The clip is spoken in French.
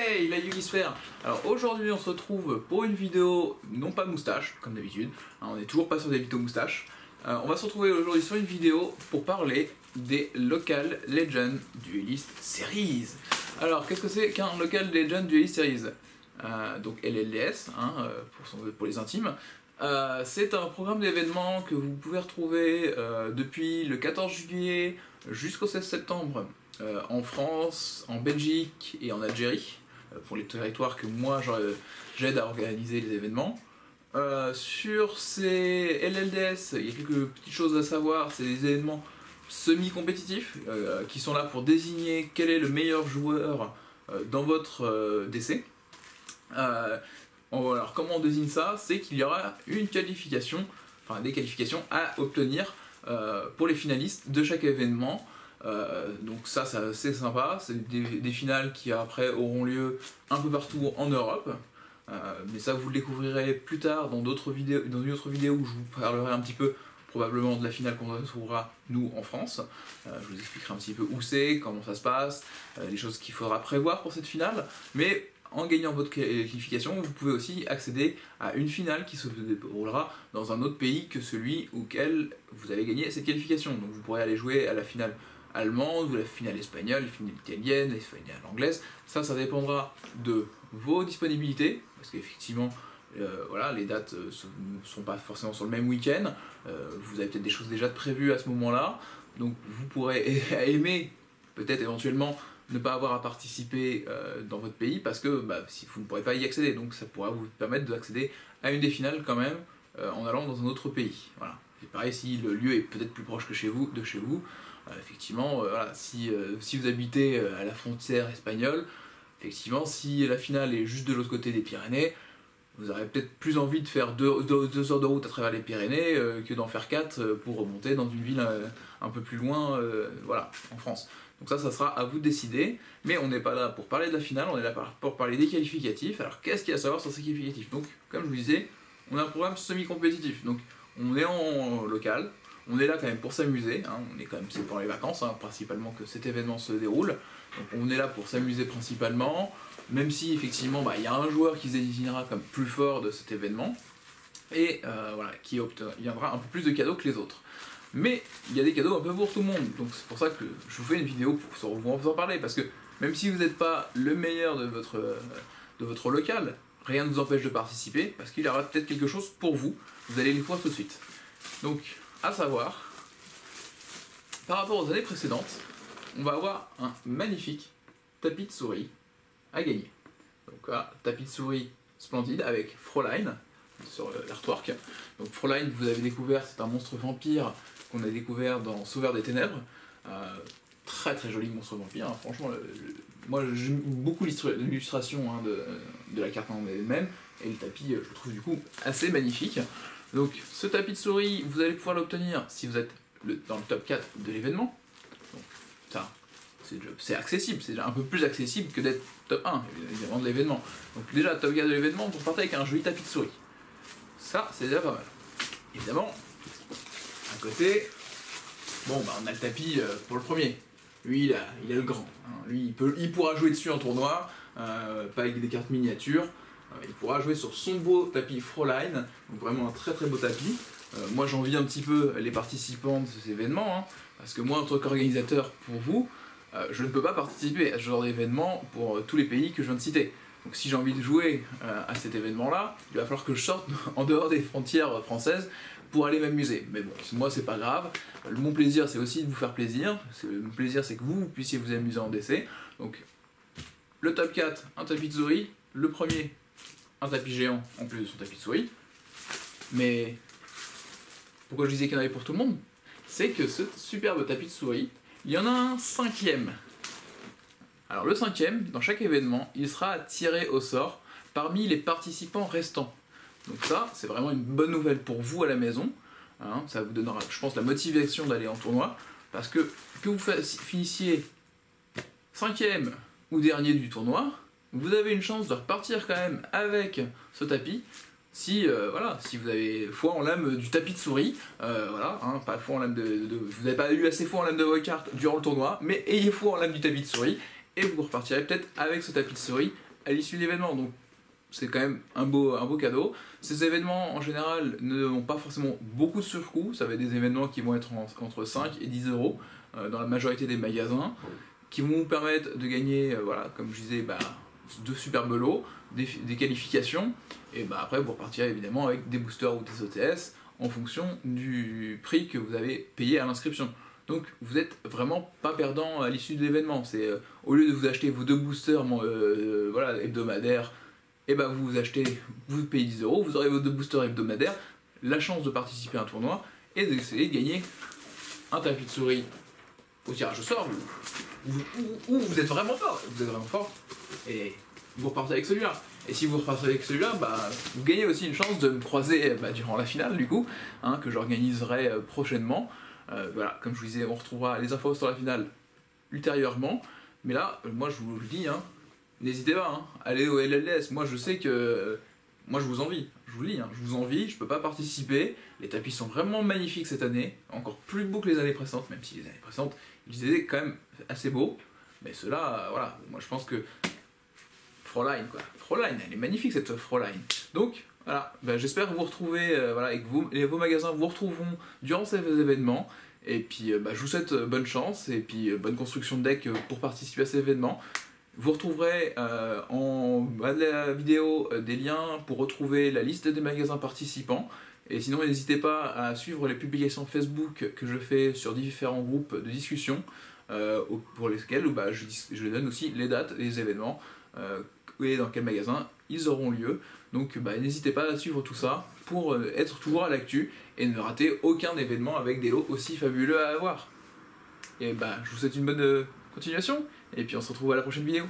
Hey, la Yugisphère. Alors aujourd'hui on se retrouve pour une vidéo, non pas moustache, comme d'habitude, on n'est toujours pas sur des vidéos moustaches. On va se retrouver aujourd'hui sur une vidéo pour parler des Local Legend Duelist Series. Alors qu'est-ce que c'est qu'un Local Legend Duelist Series? Donc LLDS, pour les intimes. C'est un programme d'événements que vous pouvez retrouver depuis le 14 juillet jusqu'au 16 septembre en France, en Belgique et en Algérie, pour les territoires que moi j'aide à organiser les événements. Sur ces LLDS, il y a quelques petites choses à savoir. C'est des événements semi-compétitifs qui sont là pour désigner quel est le meilleur joueur dans votre DC. Alors comment on désigne ça? C'est qu'il y aura une qualification, enfin des qualifications à obtenir pour les finalistes de chaque événement. Donc ça c'est sympa, c'est des finales qui après auront lieu un peu partout en Europe. Mais ça vous le découvrirez plus tard dans d'autres vidéos, dans une autre vidéo où je vous parlerai un petit peu probablement de la finale qu'on retrouvera nous en France. Je vous expliquerai un petit peu où c'est, comment ça se passe, les choses qu'il faudra prévoir pour cette finale. Mais en gagnant votre qualification, vous pouvez aussi accéder à une finale qui se déroulera dans un autre pays que celui auquel vous avez gagné cette qualification. Donc vous pourrez aller jouer à la finale allemande, ou la finale espagnole, la finale italienne, la finale anglaise. Ça dépendra de vos disponibilités, parce qu'effectivement, voilà, les dates ne sont pas forcément sur le même week-end. Vous avez peut-être des choses déjà prévues à ce moment-là, donc vous pourrez aimer peut-être éventuellement ne pas avoir à participer dans votre pays parce que si vous ne pourrez pas y accéder, donc ça pourra vous permettre d'accéder à une des finales quand même en allant dans un autre pays. Voilà. Et pareil, si le lieu est peut-être plus proche que chez vous, effectivement, voilà, si vous habitez à la frontière espagnole, effectivement, si la finale est juste de l'autre côté des Pyrénées, vous aurez peut-être plus envie de faire 2 heures de route à travers les Pyrénées que d'en faire 4 pour remonter dans une ville un peu plus loin, voilà, en France. Donc ça sera à vous de décider, mais on n'est pas là pour parler de la finale, on est là pour parler des qualificatifs. Alors qu'est-ce qu'il y a à savoir sur ces qualificatifs? Donc, comme je vous disais, on a un programme semi-compétitif, donc on est en local, on est là quand même pour s'amuser, on est quand même, c'est pendant les vacances principalement que cet événement se déroule, donc on est là pour s'amuser principalement, même si effectivement il y a un joueur qui se désignera comme plus fort de cet événement, et voilà, qui obtiendra un peu plus de cadeaux que les autres. Mais il y a des cadeaux un peu pour tout le monde, donc c'est pour ça que je vous fais une vidéo pour vous en parler, parce que même si vous n'êtes pas le meilleur de votre local, rien ne vous empêche de participer, parce qu'il y aura peut-être quelque chose pour vous, vous allez le voir tout de suite. Donc, à savoir, par rapport aux années précédentes, on va avoir un magnifique tapis de souris à gagner. Donc là, tapis de souris splendide avec Fräulein sur l'artwork. Donc Fräulein, vous avez découvert, c'est un monstre vampire qu'on a découvert dans Sauveur des Ténèbres. Très très joli monstre vampire, franchement, moi j'aime beaucoup l'illustration de la carte en elle-même, et le tapis je le trouve du coup assez magnifique. Donc ce tapis de souris, vous allez pouvoir l'obtenir si vous êtes dans le top 4 de l'événement. Donc ça, c'est accessible, c'est déjà un peu plus accessible que d'être top 1 évidemment de l'événement. Donc déjà top 4 de l'événement, vous partez avec un joli tapis de souris. Ça, c'est déjà pas mal. Évidemment, à côté, bon on a le tapis pour le premier. Lui il a le grand, lui il pourra jouer dessus en tournoi, pas avec des cartes miniatures. Il pourra jouer sur son beau tapis Fräulein, donc vraiment un très très beau tapis. Moi j'envie un petit peu les participants de ces événements, parce que moi en tant qu'organisateur pour vous, je ne peux pas participer à ce genre d'événement pour tous les pays que je viens de citer. Donc si j'ai envie de jouer à cet événement là, il va falloir que je sorte en dehors des frontières françaises pour aller m'amuser. Mais bon, moi c'est pas grave, mon plaisir c'est aussi de vous faire plaisir, mon plaisir c'est que vous puissiez vous amuser en DC. Donc le top 4, un tapis de souris, le premier, un tapis géant en plus de son tapis de souris. Mais pourquoi je disais qu'il y en avait pour tout le monde? C'est que ce superbe tapis de souris, il y en a un 5e. Alors le 5e, dans chaque événement, il sera tiré au sort parmi les participants restants. Donc ça, c'est vraiment une bonne nouvelle pour vous à la maison. Ça vous donnera, je pense, la motivation d'aller en tournoi. Parce que vous finissiez 5e ou dernier du tournoi, vous avez une chance de repartir quand même avec ce tapis si, voilà, si vous avez foi en l'âme du tapis de souris, voilà, pas foi en l'âme vous n'avez pas eu assez foi en l'âme de vos cartes durant le tournoi, mais ayez foi en l'âme du tapis de souris et vous repartirez peut-être avec ce tapis de souris à l'issue de l'événement, donc c'est quand même un beau cadeau. Ces événements en général n'ont pas forcément beaucoup de surcoûts, ça va être des événements qui vont être entre 5 et 10 euros dans la majorité des magasins, qui vont vous permettre de gagner, voilà, comme je disais, de superbes lots, des qualifications, et après vous repartirez évidemment avec des boosters ou des OTS en fonction du prix que vous avez payé à l'inscription. Donc vous n'êtes vraiment pas perdant à l'issue de l'événement. C'est au lieu de vous acheter vos 2 boosters voilà, hebdomadaires, et vous payez 10 euros, vous aurez vos 2 boosters hebdomadaires, la chance de participer à un tournoi et d'essayer de gagner un tapis de souris au tirage au sort où vous êtes vraiment fort, et vous repartez avec celui-là. Et si vous repartez avec celui-là, vous gagnez aussi une chance de me croiser durant la finale du coup, que j'organiserai prochainement. Voilà, comme je vous disais, on retrouvera les infos sur la finale ultérieurement, mais là, moi je vous le dis, n'hésitez pas, allez au LLS. Moi je sais que moi je vous envie, je vous le dis, je vous envie, je peux pas participer. Les tapis sont vraiment magnifiques cette année, encore plus beaux que les années précédentes, même si les années précédentes ils étaient quand même assez beaux, mais ceux-là, voilà, moi je pense que Fräulein, elle est magnifique cette Fräulein. Donc voilà, j'espère vous retrouver, voilà, et que vos magasins vous retrouveront durant ces événements. Et puis je vous souhaite bonne chance et puis bonne construction de deck pour participer à ces événements. Vous retrouverez en bas de la vidéo des liens pour retrouver la liste des magasins participants. Et sinon, n'hésitez pas à suivre les publications Facebook que je fais sur différents groupes de discussion pour lesquels je donne aussi les dates et les événements et dans quel magasin ils auront lieu. Donc n'hésitez pas à suivre tout ça pour être toujours à l'actu et ne rater aucun événement avec des lots aussi fabuleux à avoir. Et je vous souhaite une bonne continuation et puis on se retrouve à la prochaine vidéo.